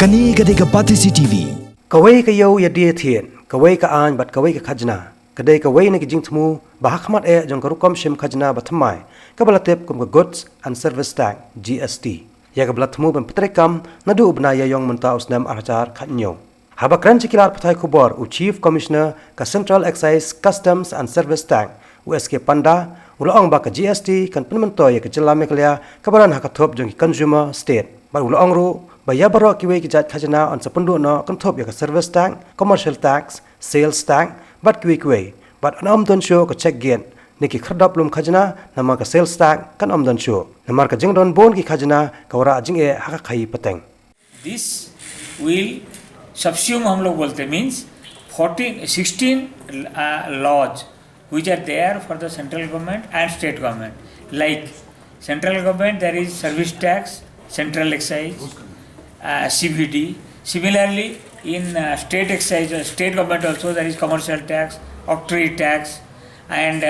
Kani kadai pati CCTV. Kawei ka yo ya dia thien, kawei ka an bat kawei ka khajna. Kadai kawei ne ki jing thmu bahakmat jong karukom shim khajna bathamai. Kabalatep kum ka goods and service tax GST. Ya ka blatthmu ban patrekam Naduh bna Ïaïong menta usnam archar Khajna. Haba kran chikilar pathai khubor u Chief Commissioner ka Central Excise Customs and Service Tax USK Panda ulaong ba ka GST kan penmento ya ka jilla mekalya kabaran hakathop jong consumer state. Ba ulaong ru Baya barok kiwe kijat khajna on sapundu no kanthop ya service tax, commercial tax, sales tax, but kiwe. But an amdon show ka check gain. Niki khadap lum khajna nama ka sales tax kan amdon show. Namar ka jingdon bon ki khajna ka wara jing e haka khai pateng. This will subsume हम लोग बोलते means 16 laws which are there for the central government and state government. Like central government there is service tax, central excise. CVD. Similarly, in state excise, state government also there is commercial tax, octroi tax, and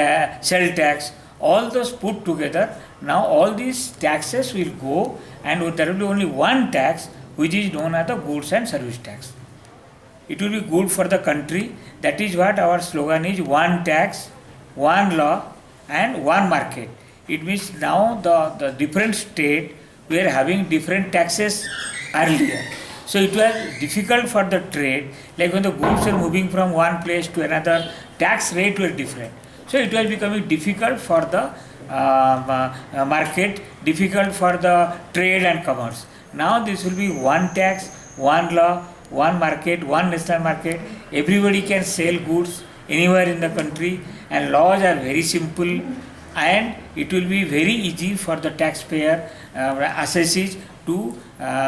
sell tax. All those put together. Now all these taxes will go, and there will be only one tax, which is known as the goods and service tax. It will be good for the country. That is what our slogan is: one tax, one law, and one market. It means now the different state we are having different taxes earlier. So it was difficult for the trade, like when the goods are moving from one place to another, tax rate was different. So it was becoming difficult for the market, difficult for the trade and commerce. Now this will be one tax, one law, one market, one national market. Everybody can sell goods anywhere in the country, and laws are very simple, and it will be very easy for the taxpayer assessees to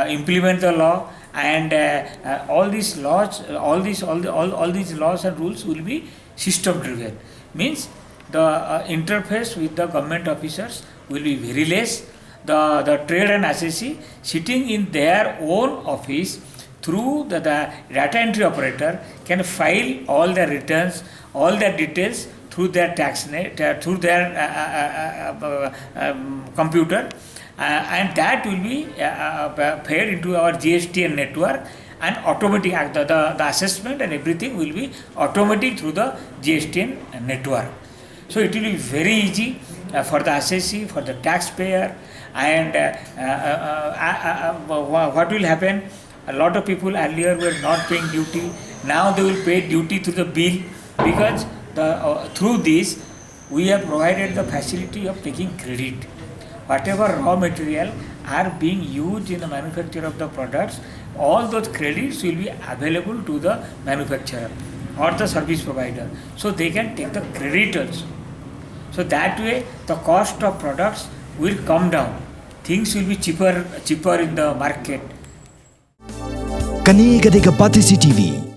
implement the law, and all these laws and rules will be system driven. Means the interface with the government officers will be very less. The trade and assessee sitting in their own office through the data entry operator can file all their returns, all their details through their through their computer, and that will be fed into our GSTN network, and automatic the assessment and everything will be automatic through the GSTN network. So it will be very easy for the assessee, for the taxpayer, and what will happen? A lot of people earlier were not paying duty. Now they will pay duty through the bill, because through this we have provided the facility of taking credit. Whatever raw material are being used in the manufacture of the products, all those credits will be available to the manufacturer or the service provider, so they can take the credit also. So that way the cost of products will come down. Things will be cheaper in the market. Kani kadai pati CCTV.